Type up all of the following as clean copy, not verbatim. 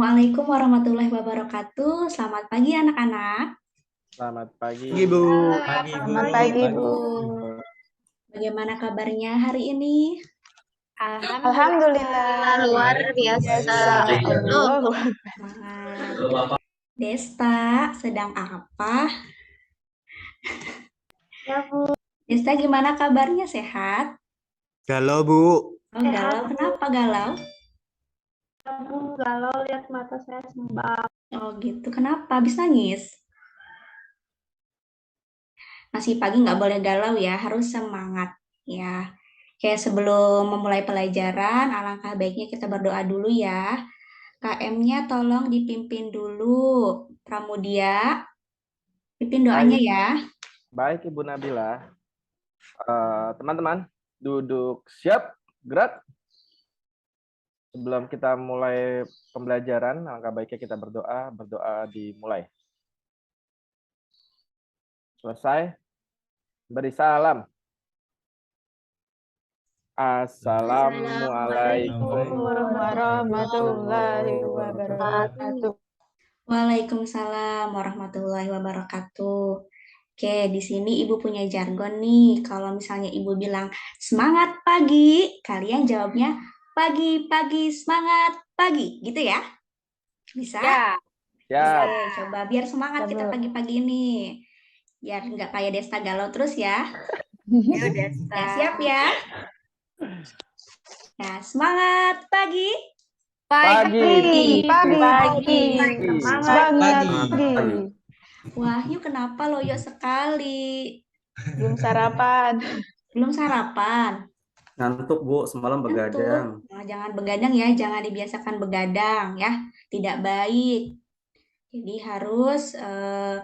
Assalamualaikum warahmatullahi wabarakatuh. Selamat pagi anak-anak. Selamat pagi. Bu. Pagi, Bu. Selamat pagi, Bu. Bagaimana kabarnya hari ini? Alhamdulillah. Luar biasa. Allah. Semangat. Desta sedang apa? Ya, Bu. Desta gimana kabarnya? Sehat? Galau, Bu. Oh, galau. Kenapa galau? Bu, galau lihat mata saya sembab. Oh gitu. Kenapa? Habis nangis? Masih pagi nggak boleh galau ya. Harus semangat ya. Kayak sebelum memulai pelajaran, alangkah baiknya kita berdoa dulu ya. KM-nya tolong dipimpin dulu. Pramudia, pimpin doanya ya. Baik, Ibu Nabila. Teman-teman, duduk siap, gerak. Sebelum kita mulai pembelajaran, alangkah baiknya kita berdoa dimulai. Selesai, beri salam. Assalamualaikum Warahmatullahi wabarakatuh. Waalaikumsalam warahmatullahi wabarakatuh. Oke, di sini Ibu punya jargon nih. Kalau misalnya Ibu bilang semangat pagi, kalian jawabnya pagi-pagi semangat pagi, gitu ya? Bisa? Ya. Siap. Oke, coba biar semangat kita pagi-pagi ini. Biar nggak kayak Desta galau terus ya. Yuk, Desta. Ya, siap ya? Nah, semangat pagi. Pagi. Semangat pagi. Wahyu kenapa loyo sekali? Belum sarapan. Belum sarapan? Ngantuk, Bu. Semalam begadang. Nah, jangan begadang ya, jangan dibiasakan begadang ya. Tidak baik. Jadi harus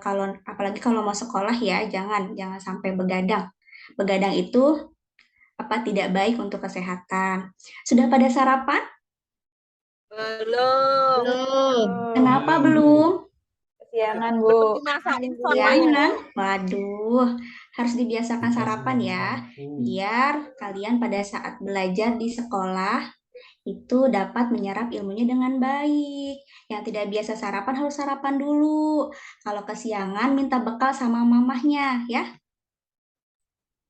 kalau apalagi kalau mau sekolah ya, jangan sampai begadang. Begadang itu tidak baik untuk kesehatan. Sudah pada sarapan? Belum. Kenapa belum? Kesiangan, Bu. Kesiangan? Waduh, harus dibiasakan sarapan ya. Biar kalian pada saat belajar di sekolah itu dapat menyerap ilmunya dengan baik. Yang tidak biasa sarapan harus sarapan dulu. Kalau kesiangan minta bekal sama mamahnya ya.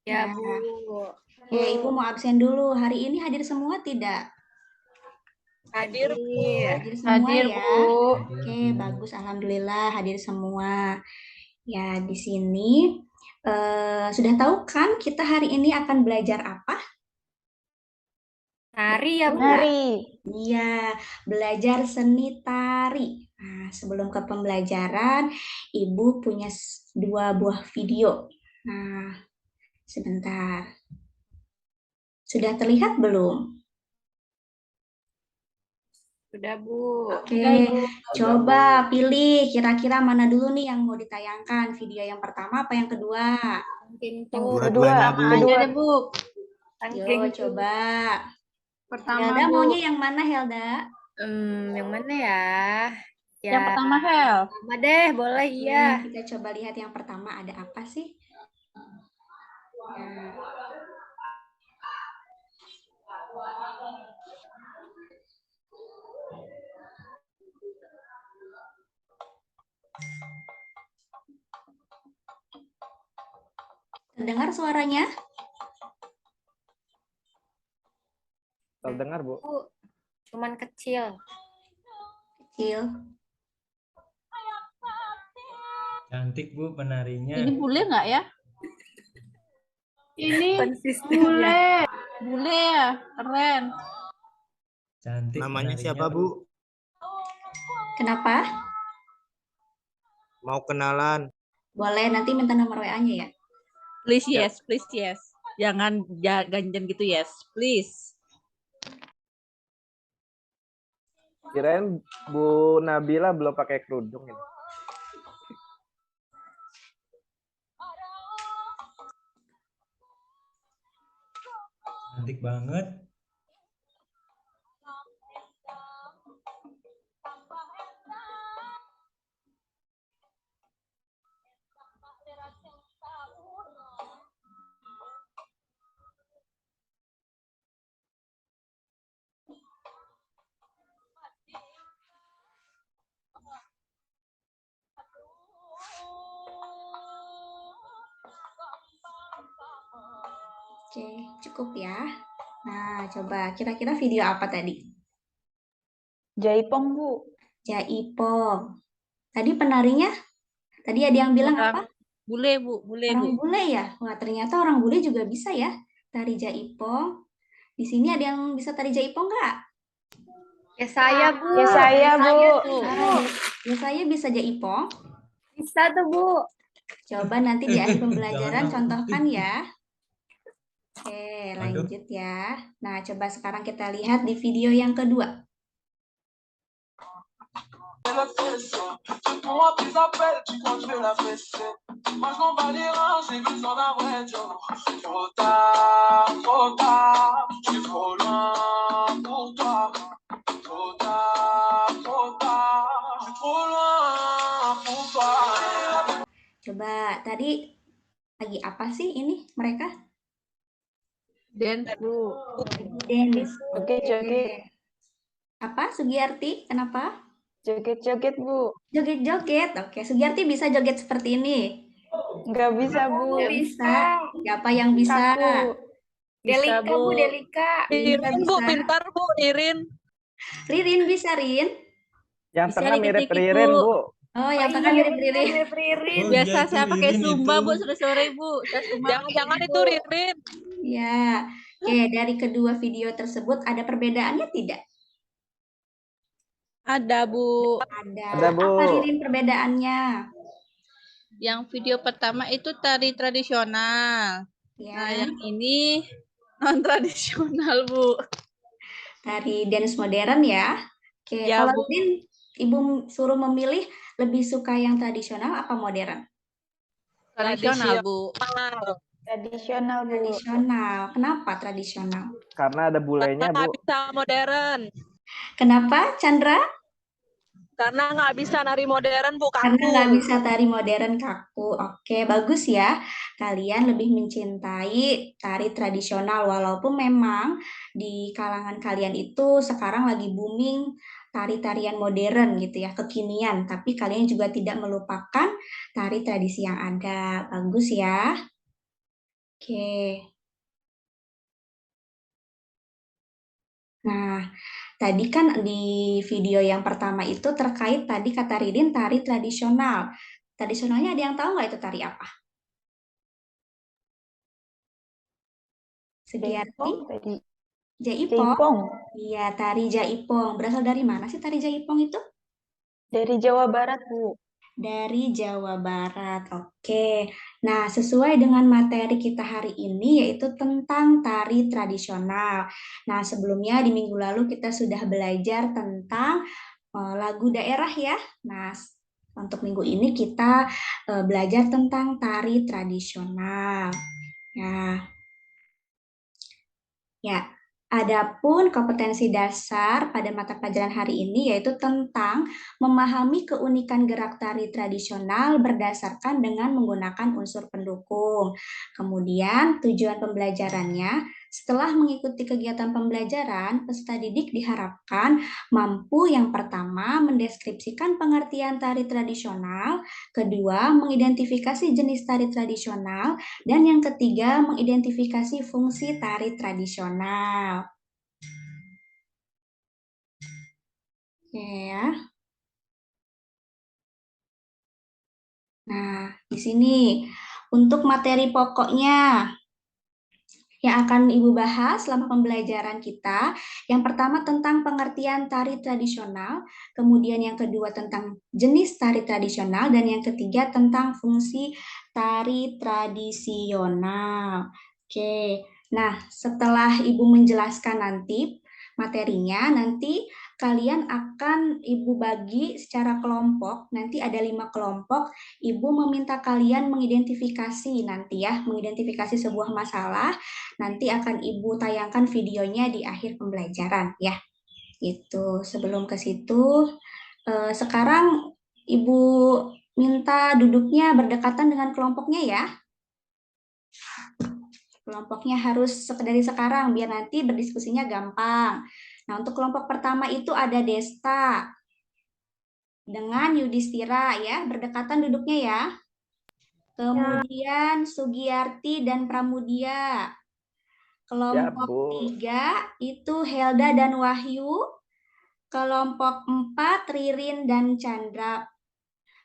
Ya, Bu. Oke, Ibu mau absen dulu. Hari ini hadir semua tidak? Hadir, Bu. Hadir semua Hadir, ya. Bu. Oke, bagus. Alhamdulillah hadir semua. Ya, di sini sudah tahu kan kita hari ini akan belajar apa? Tari ya, Bu. Hari. Iya, belajar seni tari. Nah, sebelum ke pembelajaran, Ibu punya 2 buah video. Nah, sebentar. Sudah terlihat belum? Sudah, Bu. Oke, coba pilih kira-kira mana dulu nih yang mau ditayangkan. Video yang pertama apa yang kedua? Pintu. Dua-duanya, Bu. Aja deh, Bu. Yuk, coba. Pertama, Helda Bu. maunya yang mana, Helda? Yang mana ya? Ya. Yang pertama, Hel. Pertama deh, boleh iya. Kita coba lihat yang pertama ada apa sih? Nah. Terdengar suaranya? Terdengar, Bu. Bu, cuman kecil. Kecil. Cantik, Bu, penarinya. Ini bule nggak ya? Ini Konsistennya. bule ya? Keren. Cantik. Namanya penarinya, siapa, Bu? Kenapa? Mau kenalan. Boleh, nanti minta nomor WA-nya ya. Please yes. Jangan ganjen gitu yes, please. Kirain Bu Nabila belum pakai kerudung ini. Cantik banget. Oke, cukup ya. Nah, coba kira-kira video apa tadi? Jaipong, Bu. Jaipong. Tadi penarinya, tadi ada yang bilang Orang apa? bule, Bu. Bule, Bu. Orang bule ya? Wah, ternyata orang bule juga bisa ya tari jaipong. Di sini ada yang bisa tari jaipong nggak? Ya saya, Bu. Ya saya, Bu. Ya saya bisa jaipong. Bisa tuh, Bu. Coba nanti di akhir pembelajaran Jangan contohkan ya. Oke, Aduh. lanjut ya. Nah, coba sekarang kita lihat di video yang kedua. Coba tadi lagi apa sih ini mereka? Dance, Bu. Dance. Joget-joget. Apa, Sugiyarti? Kenapa? Joget-joget, Bu. Joget-joget. Oke, Sugiyarti bisa joget seperti ini? Nggak bisa, Bu. Nggak bisa. Siapa yang bisa? Kaku. Bisa, Delika, Bu, Bu. Delika. Ririn, Bu, pintar, Bu. Ririn. Ririn bisa, Rin? Yang Bisa tengah mirip dikit-dikit, Ririn, Bu. Bu. Oh, yang tengah mirip Ririn. Ririn. Oh, Biasa iya, itu saya pakai Ririn Zumba, itu. Bu, sore-sore, Bu. Saya Zumba. Jangan-jangan itu Ririn. Ya. Oke, dari kedua video tersebut ada perbedaannya tidak? Ada, Bu. Ada, Bu. Apa, Ririn, perbedaannya? Yang video pertama itu tari tradisional. Ya, Nah, yang ini non-tradisional, Bu. tari dance modern ya. Oke, Ya, kalau Bu. Ririn, Ibu suruh memilih lebih suka yang tradisional apa modern? Tradisional, Bu. Tradisional, Bu. Tradisional. Kenapa tradisional? Karena ada bulenya, Bu. bisa modern. Kenapa, Chandra? Karena nggak bisa nari modern, Bu. Karena nggak bisa tari modern kaku. Oke, bagus ya. Kalian lebih mencintai tari tradisional, walaupun memang di kalangan kalian itu sekarang lagi booming tari-tarian modern gitu ya, kekinian. Tapi kalian juga tidak melupakan tari tradisi yang ada. Bagus ya. Oke. Nah, tadi kan di video yang pertama itu terkait tadi kata Ridin tari tradisional. Tradisionalnya ada yang tahu nggak itu tari apa? Sugiyarti? Jaipong tadi. Jaipong? Jaipong. Iya, tari jaipong. Berasal dari mana sih tari jaipong itu? Dari Jawa Barat, Bu. Dari Jawa Barat. Oke. Nah, sesuai dengan materi kita hari ini yaitu tentang tari tradisional. Nah, sebelumnya di minggu lalu kita sudah belajar tentang lagu daerah ya. Nah, untuk minggu ini kita belajar tentang tari tradisional. Ya, adapun kompetensi dasar pada mata pelajaran hari ini yaitu tentang memahami keunikan gerak tari tradisional berdasarkan dengan menggunakan unsur pendukung. Kemudian tujuan pembelajarannya, setelah mengikuti kegiatan pembelajaran, peserta didik diharapkan mampu yang pertama mendeskripsikan pengertian tari tradisional, kedua mengidentifikasi jenis tari tradisional, dan yang ketiga, mengidentifikasi fungsi tari tradisional. Oke ya. Nah, di sini untuk materi pokoknya yang akan Ibu bahas selama pembelajaran kita. Yang pertama tentang pengertian tari tradisional, kemudian yang kedua tentang jenis tari tradisional, dan yang ketiga tentang fungsi tari tradisional. Oke, nah setelah Ibu menjelaskan nanti materinya, nanti kalian akan Ibu bagi secara kelompok, nanti ada 5 kelompok, Ibu meminta kalian mengidentifikasi nanti ya, mengidentifikasi sebuah masalah. Nanti akan Ibu tayangkan videonya di akhir pembelajaran ya. Itu sebelum ke situ, sekarang Ibu minta duduknya berdekatan dengan kelompoknya ya. Kelompoknya harus dari sekarang biar nanti berdiskusinya gampang. Nah, untuk kelompok pertama itu ada Desta dengan Yudhistira ya, berdekatan duduknya ya. Kemudian Sugiyarti dan Pramudia. Kelompok Bu. 3 itu Helda dan Wahyu. Kelompok 4 Ririn dan Chandra.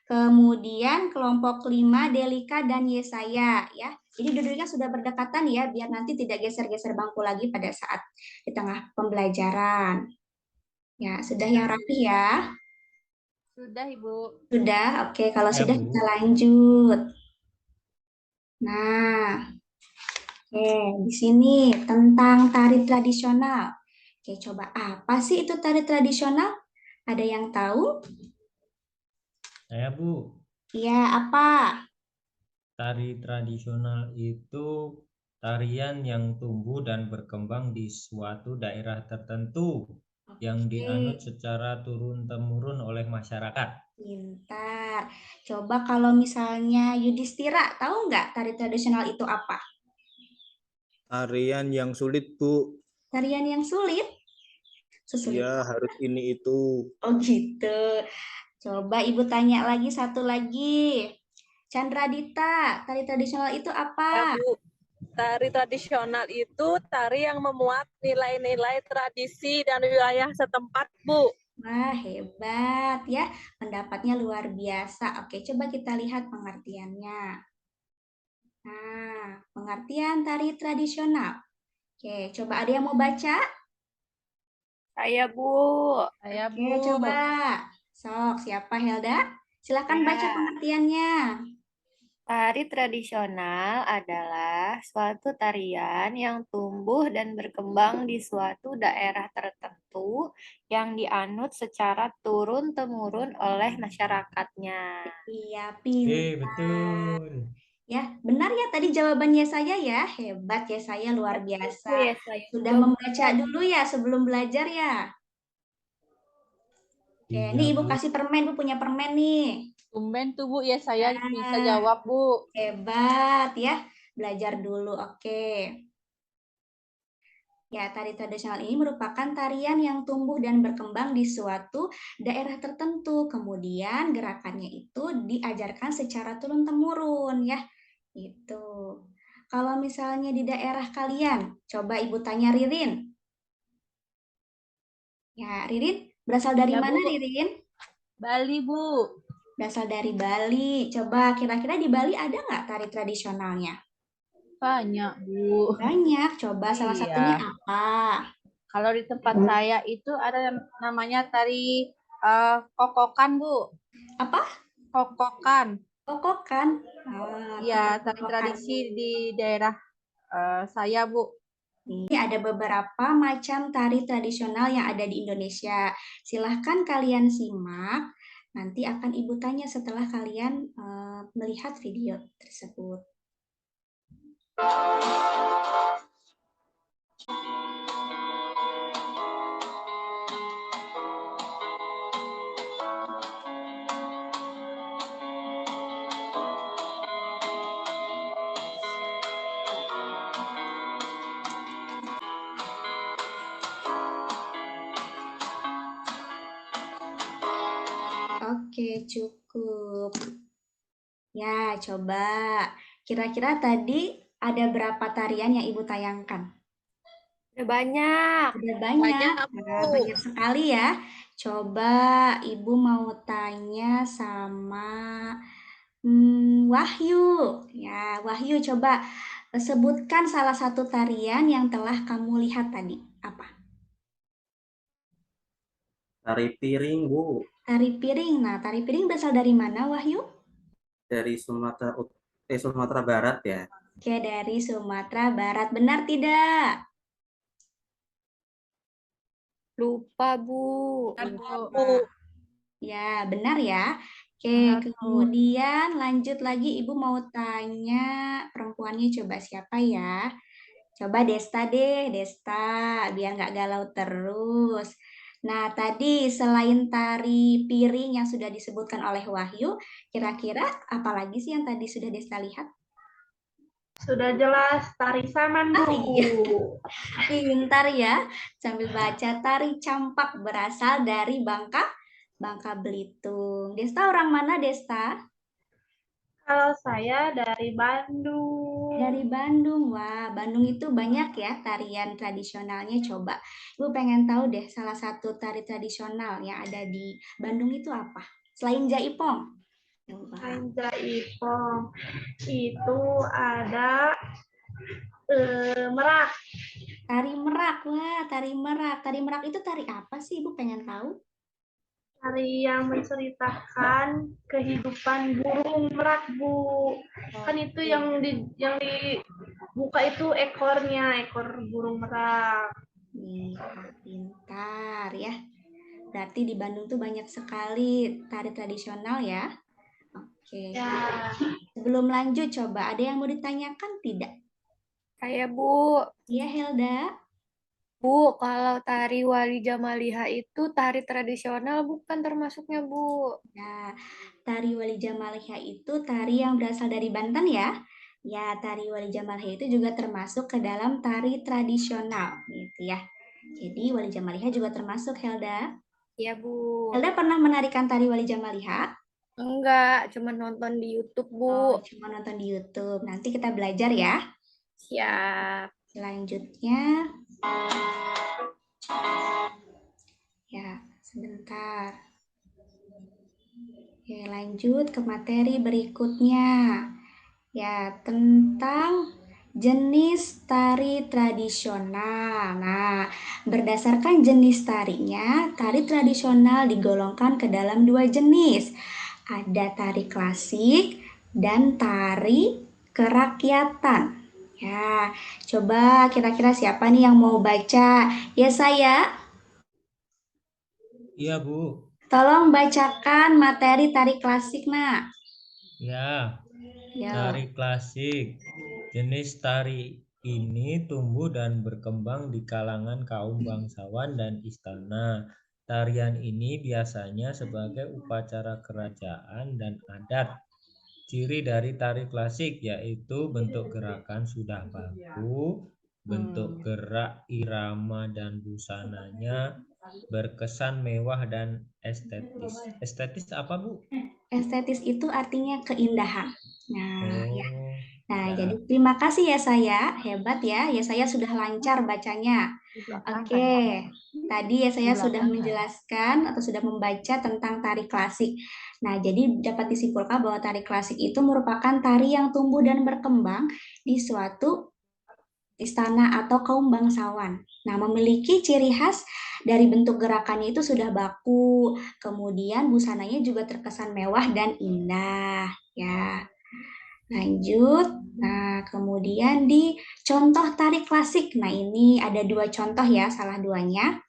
Kemudian kelompok 5 Delika dan Yesaya ya. Jadi duduknya sudah berdekatan ya biar nanti tidak geser-geser bangku lagi pada saat di tengah pembelajaran. Ya, sudah yang rapi ya? Sudah, Ibu. Sudah. Oke, kalau Ya, sudah Bu. kita lanjut. Nah, oke, di sini tentang tari tradisional. Oke, coba apa sih itu tari tradisional? Ada yang tahu? Saya, Bu. Iya, apa? Tari tradisional itu tarian yang tumbuh dan berkembang di suatu daerah tertentu yang dianut secara turun-temurun oleh masyarakat. Pintar. Coba kalau misalnya Yudhistira, tahu nggak tari tradisional itu apa? Tarian yang sulit, Bu. Tarian yang sulit? Sesulit. Iya, harus ini itu. Oh gitu. Coba Ibu tanya lagi satu lagi. Chandra Dita, tari tradisional itu Ya, apa? Bu. Tari tradisional itu tari yang memuat nilai-nilai tradisi dan wilayah setempat, Bu. Wah, hebat ya. Pendapatnya luar biasa. Oke, coba kita lihat pengertiannya. Nah, pengertian tari tradisional. Oke, coba ada yang mau baca? Saya, Bu. Saya, Oke, Bu. coba. Sok, siapa Helda? Silakan Ya. baca pengertiannya. Tari tradisional adalah suatu tarian yang tumbuh dan berkembang di suatu daerah tertentu yang dianut secara turun-temurun oleh masyarakatnya. Iya, pintar. Betul. Ya, benar ya tadi jawabannya saya ya. Hebat ya saya luar biasa. Ya, saya Sudah juga, membaca Bu. dulu ya sebelum belajar ya. Oke, Iya, ini Ibu Bu. kasih permen, Bu punya permen nih. Tumben tuh, Bu. Ya, saya bisa Nah, jawab, Bu. hebat ya. Belajar dulu, oke. Ya, tari tradisional ini merupakan tarian yang tumbuh dan berkembang di suatu daerah tertentu. Kemudian gerakannya itu diajarkan secara turun-temurun ya. Itu. Kalau misalnya di daerah kalian, coba Ibu tanya Ririn. Ya, Ririn berasal dari Ya, mana Bu. Ririn? Bali, Bu. Berasal dari Bali. Coba kira-kira di Bali ada nggak tari tradisionalnya? Banyak, Bu. Banyak. Coba salah satunya Iya. apa? Kalau di tempat saya itu ada yang namanya tari kokokan, Bu. Apa? Kokokan. Kokokan. Ah, Iya, tari kokokan. tradisi di daerah saya, Bu. Ini ada beberapa macam tari tradisional yang ada di Indonesia. Silahkan kalian simak. Nanti akan Ibu tanya setelah kalian melihat video tersebut. Oke, cukup. Ya, coba. Kira-kira tadi ada berapa tarian yang Ibu tayangkan? Udah banyak. Udah banyak. Banyak, Nah, Bu. banyak sekali ya. Coba Ibu mau tanya sama Wahyu. Ya, Wahyu coba sebutkan salah satu tarian yang telah kamu lihat tadi. Apa? Tari piring, Bu, Tari piring. Nah, tari piring berasal dari mana, Wahyu? dari Sumatera Barat ya. Oke, dari Sumatera Barat. Benar tidak? Lupa, Bu. Bu. Ya, benar ya. Oke, Benar, Bu. kemudian lanjut lagi Ibu mau tanya perempuannya coba siapa ya? Coba Desta deh, Desta, biar nggak galau terus. Nah, tadi selain tari piring yang sudah disebutkan oleh Wahyu, kira-kira apa lagi sih yang tadi sudah Desta lihat? Sudah jelas tari saman, Bu. iya. Pintar ya, sambil baca tari campak berasal dari Bangka Belitung. Desta orang mana, Desta? Kalau saya dari Bandung. Dari Bandung. Wah, Bandung itu banyak ya tarian tradisionalnya. Coba, Ibu pengen tahu deh salah satu tari tradisional yang ada di Bandung itu apa? Selain Jaipong. Coba. Selain Jaipong itu ada Merak. Tari Merak. Wah, tari Merak. Tari Merak itu tari apa sih? Ibu pengen tahu? Tari yang menceritakan kehidupan burung merak, Bu. Kan itu yang dibuka itu ekor burung merak. Pintar ya. Berarti di Bandung tuh banyak sekali tari tradisional ya. Oke. Ya. Sebelum lanjut, coba ada yang mau ditanyakan tidak? Saya, Bu. Iya, Helda. Bu, kalau tari Wali Jamaliha itu tari tradisional bukan termasuknya, Bu? Nah, tari Wali Jamaliha itu tari yang berasal dari Banten ya. Ya, tari Wali Jamaliha itu juga termasuk ke dalam tari tradisional gitu ya. Jadi Wali Jamaliha juga termasuk, Helda. Iya, Bu. Helda pernah menarikan tari Wali Jamaliha? Enggak, cuma nonton di YouTube, Bu. Oh, cuma nonton di YouTube. Nanti kita belajar ya. Siap. Selanjutnya, ya, sebentar. Oke, lanjut ke materi berikutnya. Ya, tentang jenis tari tradisional. Nah, berdasarkan jenis tarinya, tari tradisional digolongkan ke dalam dua jenis. Ada tari klasik dan tari kerakyatan. Ya, coba kira-kira siapa nih yang mau baca? Ya, saya. Iya, Bu. Tolong bacakan materi tari klasik, Nak. Ya, Ya. tari klasik. Jenis tari ini tumbuh dan berkembang di kalangan kaum bangsawan dan istana. Tarian ini biasanya sebagai upacara kerajaan dan adat. Ciri dari tari klasik yaitu bentuk gerakan sudah baku, bentuk gerak irama dan busananya berkesan mewah dan estetis. Estetis apa, Bu? Estetis itu artinya keindahan. Nah, ya. Oh, Nah, ya. jadi terima kasih ya saya, hebat ya. Ya saya sudah lancar bacanya. Oke, tadi ya saya sudah menjelaskan atau sudah membaca tentang tari klasik. Nah, jadi dapat disimpulkan bahwa tari klasik itu merupakan tari yang tumbuh dan berkembang di suatu istana atau kaum bangsawan. Nah, memiliki ciri khas dari bentuk gerakannya itu sudah baku, kemudian busananya juga terkesan mewah dan indah, ya. Lanjut, nah kemudian di contoh tari klasik, nah ini ada dua contoh ya, salah duanya.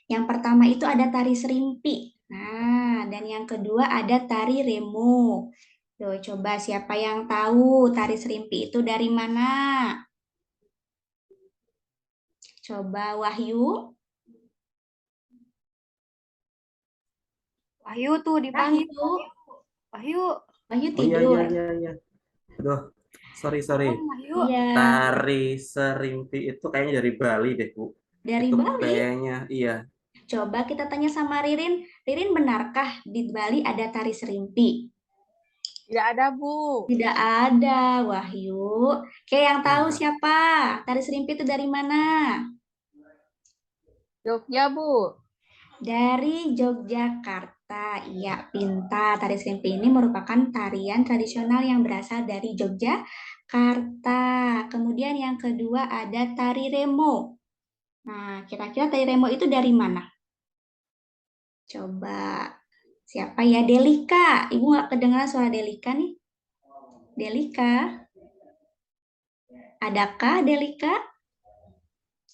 Yang pertama itu ada tari serimpi, nah dan yang kedua ada tari remo. Tuh, coba siapa yang tahu tari serimpi itu dari mana? Coba Wahyu. Wahyu tuh dipanggil. Wahyu. Wahyu Oh iya, tidur. iya. Aduh, sorry. Wahyu. Iya. Tari serimpi itu kayaknya dari Bali deh, Bu. Dari Itu Bali? kayaknya, iya. Coba kita tanya sama Ririn. Ririn, benarkah di Bali ada tari serimpi? Tidak ada, Bu. Tidak ada, Wahyu. Oke, yang tahu siapa? Tari serimpi itu dari mana? Jogja, Bu. Dari Yogyakarta. Iya, pintar. Tari serimpi ini merupakan tarian tradisional yang berasal dari Yogyakarta. Kemudian yang kedua ada tari remo. Nah, kira-kira tari remo itu dari mana? Coba, siapa ya? Delika. Ibu nggak kedengaran suara Delika nih? Delika? Adakah Delika?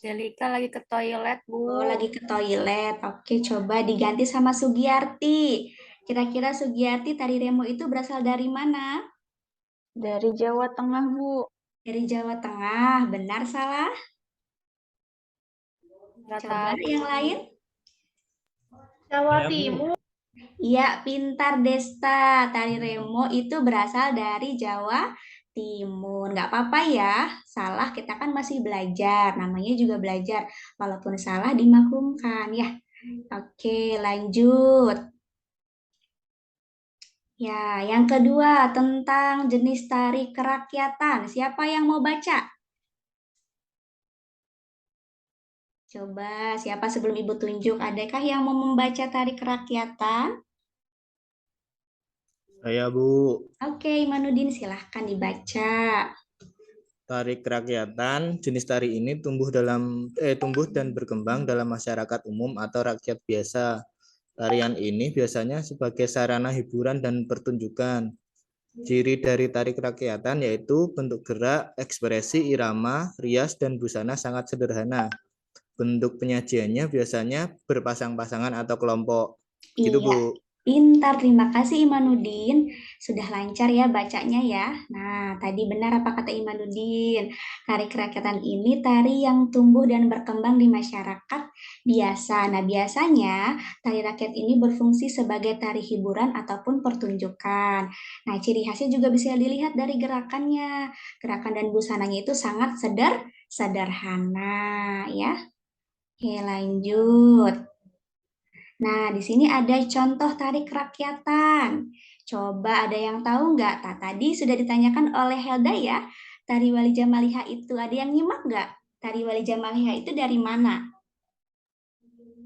Delika lagi ke toilet, Bu. Oh, lagi ke toilet. Oke, coba diganti sama Sugiyarti. Kira-kira Sugiyarti tari remo itu berasal dari mana? Dari Jawa Tengah, Bu. Dari Jawa Tengah. Benar, salah? Nggak Coba tahu. yang lain. Jawa Ya, Bu. Timur. Iya, pintar Desta. Tari remo itu berasal dari Jawa Timur. Nggak apa-apa ya. Salah, kita kan masih belajar. Namanya juga belajar. Walaupun salah dimaklumkan ya. Oke, lanjut. Ya, yang kedua tentang jenis tari kerakyatan. Siapa yang mau baca? Coba, siapa sebelum Ibu tunjuk? Adakah yang mau membaca tari kerakyatan? Saya Bu, Oke, Imanuddin silahkan dibaca. tari kerakyatan. Jenis tari ini tumbuh dan berkembang dalam masyarakat umum atau rakyat biasa. Tarian ini biasanya sebagai sarana hiburan dan pertunjukan. Ciri dari tari kerakyatan yaitu bentuk gerak, ekspresi, irama, rias, dan busana sangat sederhana. Bentuk penyajiannya biasanya berpasang-pasangan atau kelompok. Gitu, Iya, Bu. pintar. Terima kasih Imanuddin. Sudah lancar ya bacanya ya. Nah, tadi benar apa kata Imanuddin? Tari kerakyatan ini tari yang tumbuh dan berkembang di masyarakat biasa. Nah, biasanya tari rakyat ini berfungsi sebagai tari hiburan ataupun pertunjukan. Nah, ciri khasnya juga bisa dilihat dari gerakannya. Gerakan dan busananya itu sangat sederhana ya. Oke, lanjut. Nah, di sini ada contoh tari kerakyatan. Coba ada yang tahu nggak? Tadi sudah ditanyakan oleh Helda ya. Tari Wali Jamaliha itu ada yang nyimak nggak? Tari Wali Jamaliha itu dari mana?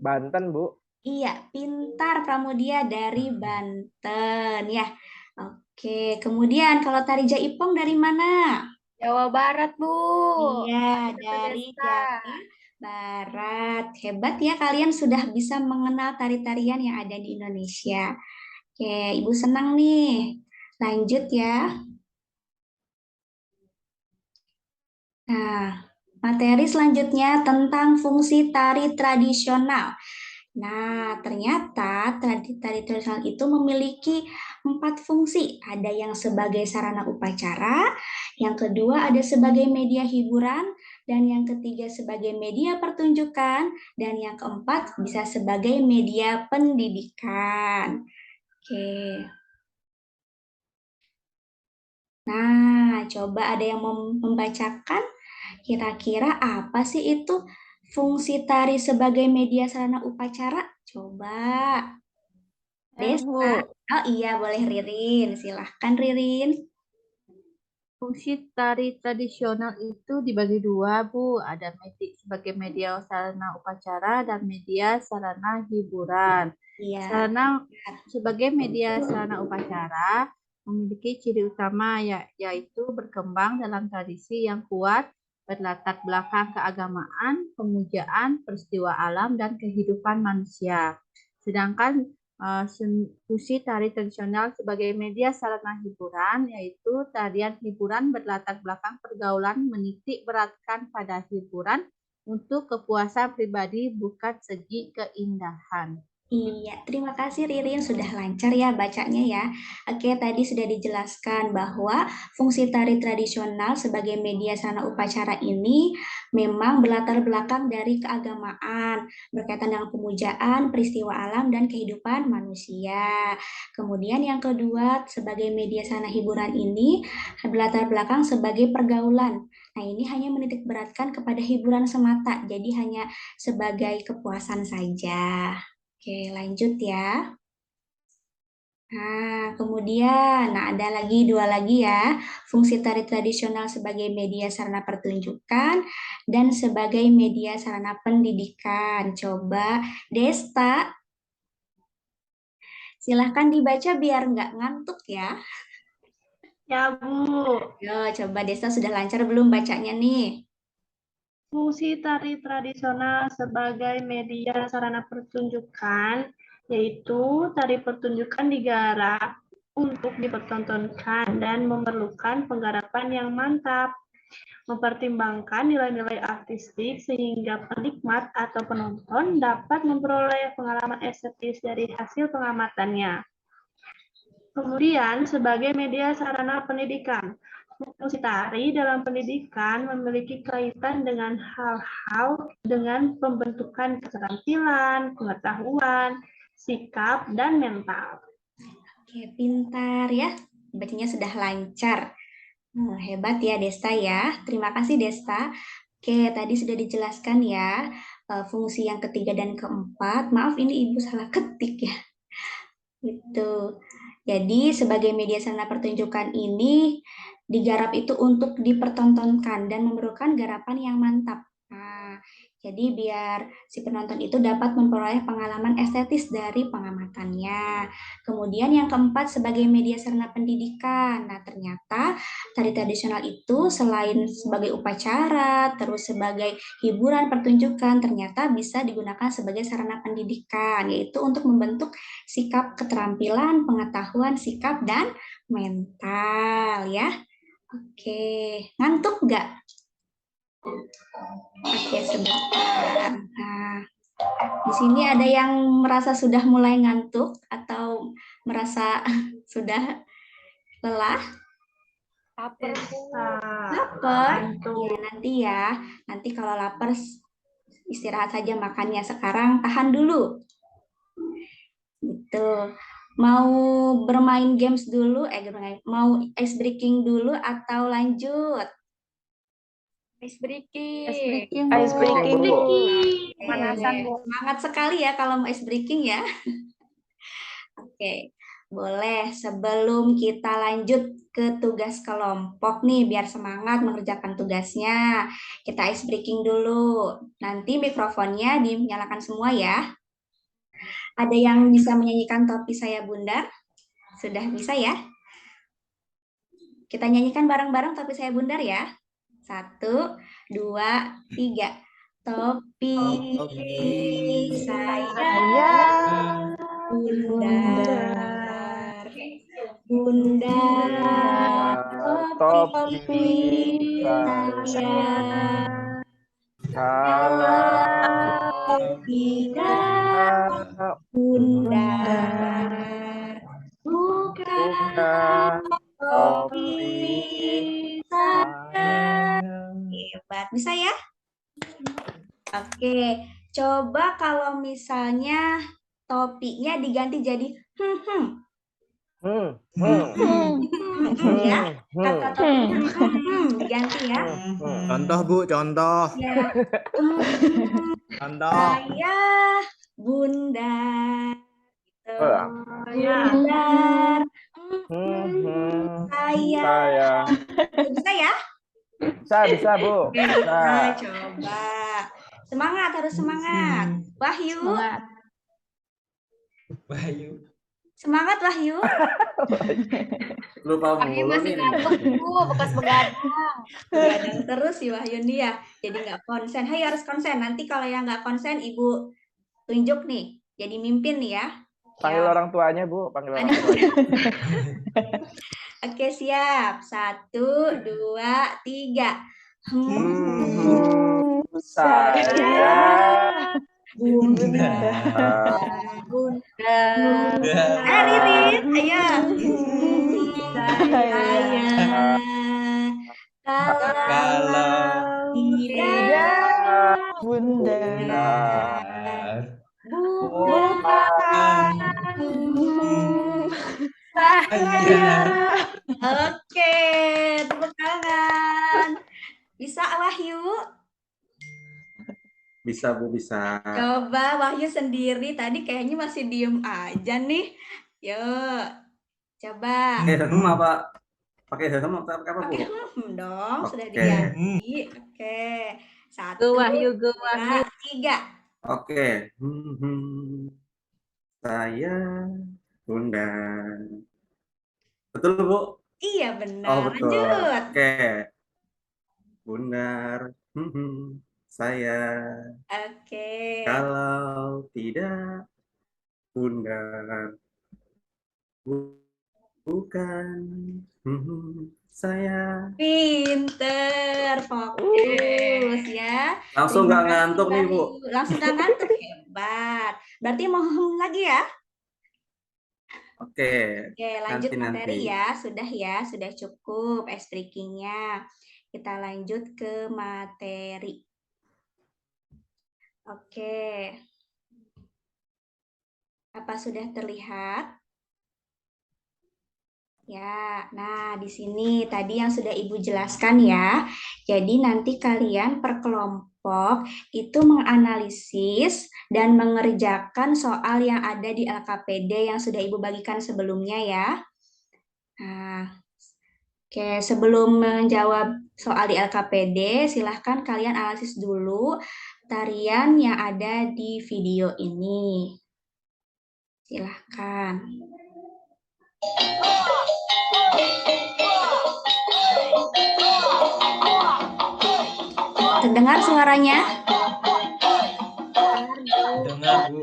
Banten, Bu. Iya, pintar Pramudia dari Banten ya. Oke, kemudian kalau tari Jaipong dari mana? Jawa Barat, Bu. Iya, Satu dari Desta. Jawa Barat. Hebat ya, kalian sudah bisa mengenal tari-tarian yang ada di Indonesia. Oke, Ibu senang nih. Lanjut ya. Nah, materi selanjutnya tentang fungsi tari tradisional. Nah, ternyata tari tradisional itu memiliki 4 fungsi. Ada yang sebagai sarana upacara, yang kedua ada sebagai media hiburan, dan yang ketiga sebagai media pertunjukan, dan yang keempat bisa sebagai media pendidikan. Oke. Nah, coba ada yang membacakan kira-kira apa sih itu fungsi tari sebagai media sarana upacara? Coba. Bu, Desta. Oh iya, boleh Ririn. Silahkan Ririn. fungsi tari tradisional itu dibagi dua, Bu. Ada sebagai media sarana upacara dan media sarana hiburan. Iya. Sebagai media sarana upacara memiliki ciri utama yaitu berkembang dalam tradisi yang kuat, berlatar belakang keagamaan, pemujaan, peristiwa alam, dan kehidupan manusia. Sedangkan fungsi tari tradisional sebagai media sarana hiburan, yaitu tarian hiburan berlatar belakang pergaulan menitik beratkan pada hiburan untuk kepuasan pribadi bukan segi keindahan. Iya, terima kasih Ririn sudah lancar ya bacanya ya. Oke, tadi sudah dijelaskan bahwa fungsi tari tradisional sebagai media sarana upacara ini memang berlatar belakang dari keagamaan, berkaitan dengan pemujaan, peristiwa alam, dan kehidupan manusia. Kemudian yang kedua, sebagai media sarana hiburan ini berlatar belakang sebagai pergaulan. Nah, ini hanya menitik beratkan kepada hiburan semata, jadi hanya sebagai kepuasan saja. Oke, lanjut ya. Nah, kemudian, ada dua lagi ya. Fungsi tari tradisional sebagai media sarana pertunjukan dan sebagai media sarana pendidikan. Coba, Desta, silahkan dibaca biar nggak ngantuk ya. Ya, Bu. Yo, coba Desta sudah lancar belum bacanya nih? Fungsi tari tradisional sebagai media sarana pertunjukan, yaitu tari pertunjukan digarap untuk dipertontonkan dan memerlukan penggarapan yang mantap, mempertimbangkan nilai-nilai artistik sehingga penikmat atau penonton dapat memperoleh pengalaman estetis dari hasil pengamatannya. Kemudian, sebagai media sarana pendidikan, fungsi tari dalam pendidikan memiliki kaitan dengan hal-hal dengan pembentukan keterampilan, pengetahuan, sikap, dan mental. Oke, pintar ya. Bacanya sudah lancar. Hebat ya Desta ya. Terima kasih Desta. Oke, tadi sudah dijelaskan ya fungsi yang ketiga dan keempat. Maaf ini Ibu salah ketik ya. Gitu. Jadi sebagai media sarana pertunjukan ini digarap itu untuk dipertontonkan dan memerlukan garapan yang mantap. Nah, jadi biar si penonton itu dapat memperoleh pengalaman estetis dari pengamatannya. Kemudian yang keempat sebagai media sarana pendidikan. Nah, ternyata tari tradisional itu selain sebagai upacara, terus sebagai hiburan pertunjukan, ternyata bisa digunakan sebagai sarana pendidikan, yaitu untuk membentuk sikap keterampilan, pengetahuan, sikap, dan mental ya. Oke, ngantuk nggak? Oke, sebentar. Nah, di sini ada yang merasa sudah mulai ngantuk atau merasa sudah lelah? Lapar, Bu. Lapar? Ya, nanti kalau lapar istirahat saja makannya. Sekarang tahan dulu. Gitu. Mau bermain games dulu, mau ice breaking dulu atau lanjut? Ice breaking. Ice breaking, Ice Bu. breaking, Bu. Pemanasan, Bu. Semangat sekali ya kalau mau ice breaking ya. Oke, boleh sebelum kita lanjut ke tugas kelompok nih, biar semangat mengerjakan tugasnya. Kita ice breaking dulu. Nanti mikrofonnya dinyalakan semua ya. Ada yang bisa menyanyikan Topi Saya Bundar? Sudah bisa ya? Kita nyanyikan bareng-bareng Topi Saya Bundar ya. 1, 2, 3. Topi saya bundar, bundar, topi saya. Kalau tidak bundar, bukan topi saya. Hebat, bisa ya? Oke, coba kalau misalnya topinya diganti jadi ya, kata topinya diganti ya. Contoh, Bu, contoh. Ya. Contoh. Saya bundar. Bundar. Saya. Bisa ya? Bisa, Bu. Bisa, coba. Semangat, harus semangat. Wahyu. Semangat, Wahyu. Lupa Wahyu mulu masih nih. ngantuk, Bu. Bekas begadang. Begadang terus si Wahyu nih ya. Jadi nggak konsen. Hai, harus konsen. Nanti kalau yang nggak konsen, Ibu tunjuk nih. Jadi mimpin nih ya. Panggil orang tuanya, Bu. Panggil orang tuanya. Oke, siap. 1, 2, 3. Saya Bundar. Ririn, ayo. Saya kalau tidak bundar, bukan saya. Oke, tepuk tangan. Bisa, Wahyu? Bisa, Bu, bisa. Coba Wahyu sendiri, tadi kayaknya masih diem aja nih. Yuk, coba. Pakai helm apa? Pakai helm apa, Bu? Pakai dong, sudah Oke. diganti. Oke, 1, Wahyu, 2, 3. Oke. Saya bundar. Betul, Bu? Iya, Oh, benar. betul. Lanjut. Oke. Bundar. Saya. Oke. Kalau tidak bundar. Bukan. Saya. Pinter, fokus ya. Langsung Terima nggak kasih, ngantuk nih, Bu. Wahyu. Langsung nggak ngantuk, hebat. Berarti mau lagi ya? Oke. Oke, lanjut materi Nanti. ya. Sudah cukup ice breaking-nya. Kita lanjut ke materi. Oke. Apa sudah terlihat? Ya, nah di sini tadi yang sudah Ibu jelaskan ya. Jadi nanti kalian per kelompok itu menganalisis dan mengerjakan soal yang ada di LKPD yang sudah Ibu bagikan sebelumnya ya. Nah, oke, sebelum menjawab soal di LKPD, silahkan kalian analisis dulu tarian yang ada di video ini. Silahkan. Terdengar suaranya? Dengar, Bu.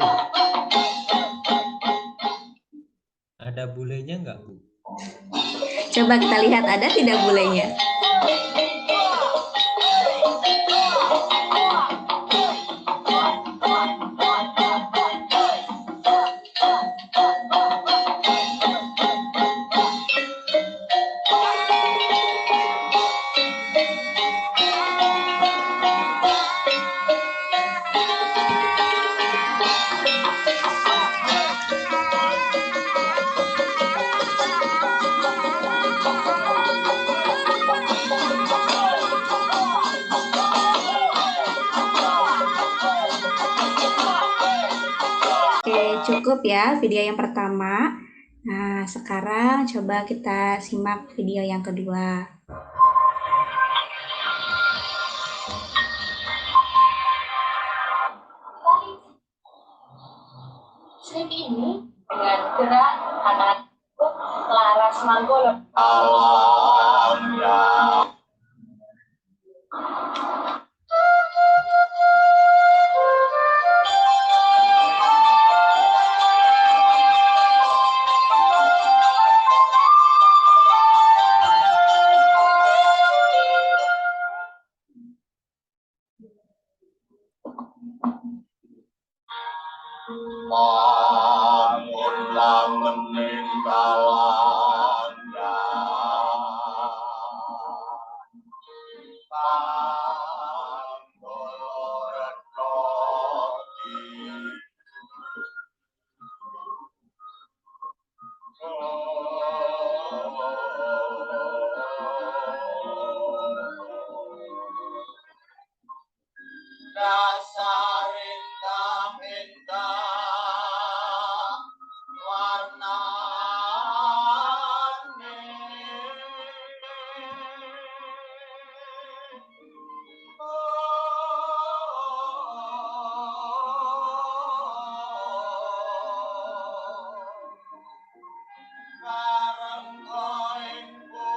Ada bulenya nggak, Bu? Coba kita lihat ada tidak bulenya. Oke, cukup ya video yang pertama. Nah, sekarang coba kita simak video yang kedua. Slim ini dengan gerak anak Laras Manggolo. Bangunlah meninggalannya. Tanggoloran roti. Dasar indah-indah warnane. Bareng koengku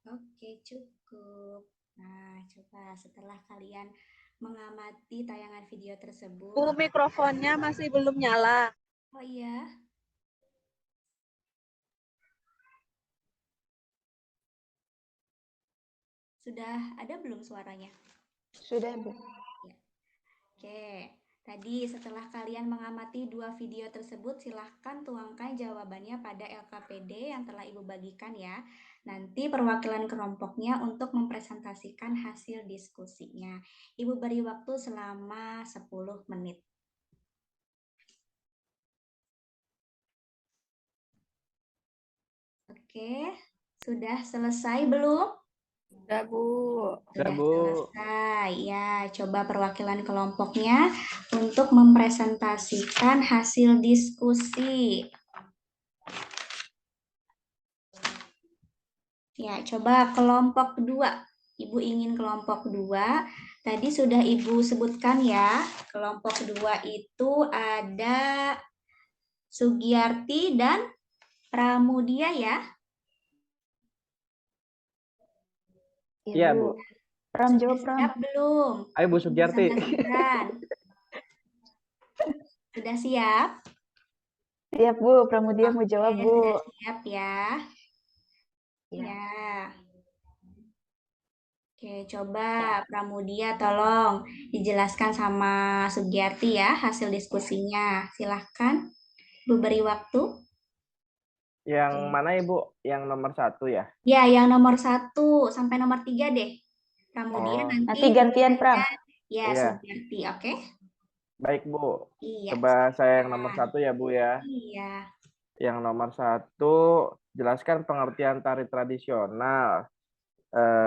Oke, cukup. Nah, coba setelah kalian mengamati tayangan video tersebut. Bu, mikrofonnya masih belum nyala. Oh iya. Sudah ada belum suaranya? Sudah, Bu. Ya. Oke, tadi setelah kalian mengamati dua video tersebut, silahkan tuangkan jawabannya pada LKPD yang telah Ibu bagikan ya. Nanti perwakilan kelompoknya untuk mempresentasikan hasil diskusinya. Ibu beri waktu selama 10 menit. Oke, sudah selesai belum? Sudah, Bu. Sudah Bu. selesai. Ya, coba perwakilan kelompoknya untuk mempresentasikan hasil diskusi. Ya, coba kelompok kedua. Ibu ingin kelompok kedua. Tadi sudah Ibu sebutkan ya, kelompok kedua itu ada Sugiyarti dan Pramudia ya. Iya, Bu. Pram, Sudah jawab, Pram. siap belum? Ayo Bu Sugiyarti. Sama Gibran. Sudah siap? Siap, Bu. Pramudia mau jawab, Oke, Bu. sudah siap ya. Ya. Oke, coba Pramudia tolong dijelaskan sama Sugiyarti ya hasil diskusinya. Silahkan, Bu beri waktu. Yang mana Ibu? Yang nomor 1 ya? Ya, yang nomor 1 sampai nomor 3 deh. Pramudia Oh, nanti gantian, Pram. ya Iya. Sugiyarti, oke? baik Bu. Iya. Coba saya yang nomor 1 ya Bu ya. Iya. Yang nomor 1, jelaskan pengertian tari tradisional.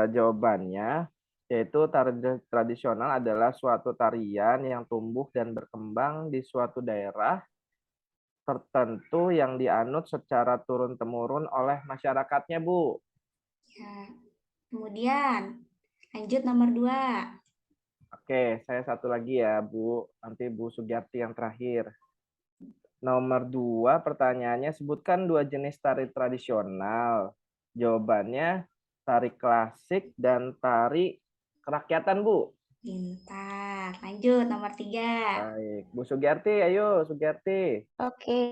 Jawabannya, yaitu tari tradisional adalah suatu tarian yang tumbuh dan berkembang di suatu daerah tertentu yang dianut secara turun-temurun oleh masyarakatnya, Bu. Ya. Kemudian, lanjut nomor 2. Oke, saya satu lagi ya, Bu. Nanti Bu Sugiyarti yang terakhir. Nomor 2, pertanyaannya, sebutkan 2 jenis tari tradisional. Jawabannya, tari klasik dan tari kerakyatan, Bu. Pintar. Lanjut nomor 3. Baik, Bu Sugiyarti, ayo Sugiyarti. Oke.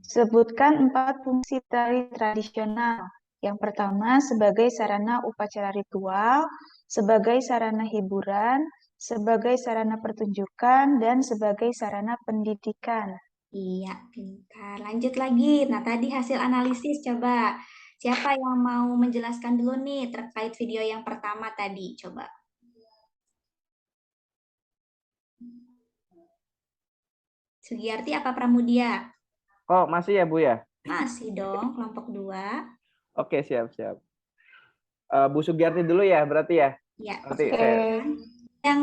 Sebutkan 4 fungsi tari tradisional. Yang pertama, sebagai sarana upacara ritual, sebagai sarana hiburan, sebagai sarana pertunjukan, dan sebagai sarana pendidikan. Iya, pintar. Lanjut lagi. Nah, tadi hasil analisis coba. Siapa yang mau menjelaskan dulu nih terkait video yang pertama tadi? Coba. Sugiyarti apa Pramudia? Oh, masih ya, Bu ya? Masih dong, kelompok 2. Oke, siap-siap. Bu Sugiyarti dulu ya, berarti ya? Ya, Nanti Oke. saya... Yang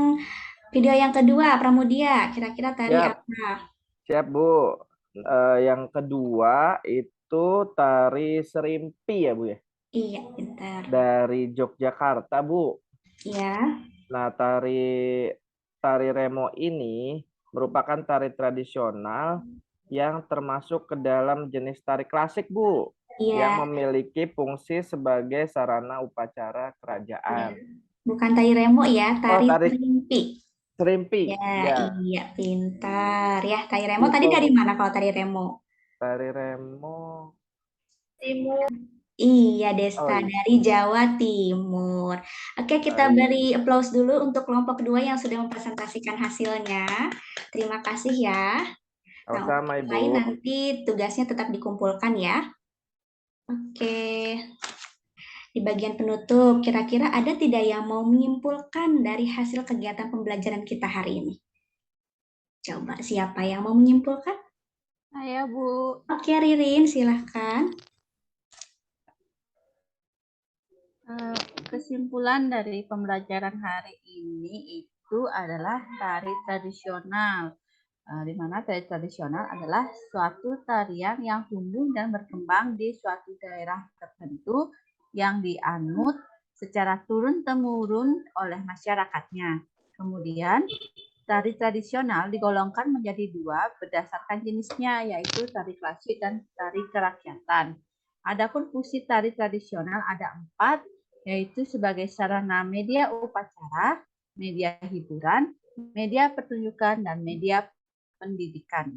video yang kedua, Pramudia, kira-kira tari Siap. apa? Siap, Bu. Yang kedua itu tari serimpi ya, Bu ya? Iya, pintar. Dari Yogyakarta, Bu. Iya. Nah, tari remo ini merupakan tari tradisional yang termasuk ke dalam jenis tari klasik, Bu. Iya. Yang memiliki fungsi sebagai sarana upacara kerajaan. Bukan tari remo ya, tari tari serimpi. Serimpi. Ya, iya, pintar. Ya, tari remo tadi dari mana kalau tari remo? Tari remo. Timur. Iya, Desta, dari Jawa Timur. Oke, kita beri applause dulu untuk kelompok 2 yang sudah mempresentasikan hasilnya. Terima kasih ya. Sama-sama, untuk Ibu. lain nanti tugasnya tetap dikumpulkan ya. Oke. Di bagian penutup, kira-kira ada tidak yang mau menyimpulkan dari hasil kegiatan pembelajaran kita hari ini? Coba siapa yang mau menyimpulkan? Saya, Bu. Oke, Ririn, silahkan. Kesimpulan dari pembelajaran hari ini itu adalah tari tradisional. Di mana tari tradisional adalah suatu tarian yang tumbuh dan berkembang di suatu daerah tertentu yang dianut secara turun-temurun oleh masyarakatnya. Kemudian, tari tradisional digolongkan menjadi 2 berdasarkan jenisnya, yaitu tari klasik dan tari kerakyatan. Adapun fungsi tari tradisional ada 4, yaitu sebagai sarana media upacara, media hiburan, media pertunjukan, dan media pendidikan.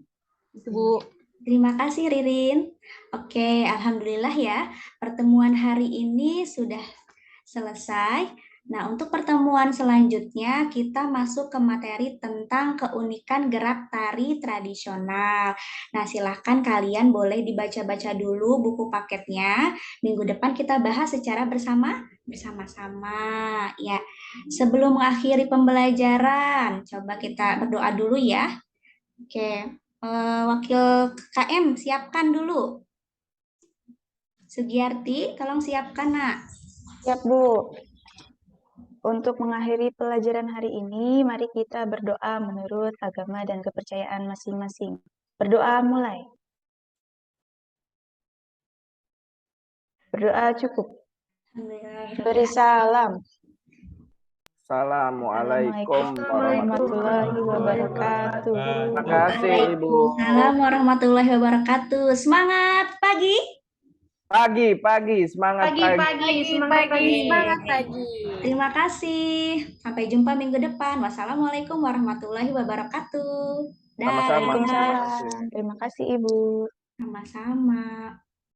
Itu, Bu. Terima kasih, Ririn. Oke, alhamdulillah ya, pertemuan hari ini sudah selesai. Nah, untuk pertemuan selanjutnya kita masuk ke materi tentang keunikan gerak tari tradisional. Nah, silahkan kalian boleh dibaca-baca dulu buku paketnya. Minggu depan kita bahas secara bersama-sama. Ya, sebelum mengakhiri pembelajaran, coba kita berdoa dulu ya. Oke, Wakil KM siapkan dulu. Sugiyarti, tolong siapkan, Nak. Siap, Bu. Untuk mengakhiri pelajaran hari ini, mari kita berdoa menurut agama dan kepercayaan masing-masing. Berdoa mulai. Berdoa cukup. Beri salam. Assalamualaikum warahmatullahi wabarakatuh. Terima kasih, Ibu. Assalamualaikum warahmatullahi wabarakatuh. Semangat pagi. Pagi, semangat pagi. Semangat pagi. Terima kasih. Sampai jumpa minggu depan. Wassalamualaikum warahmatullahi wabarakatuh. Sama-sama. Waalaikumsalam. Terima kasih, Ibu. Sama-sama.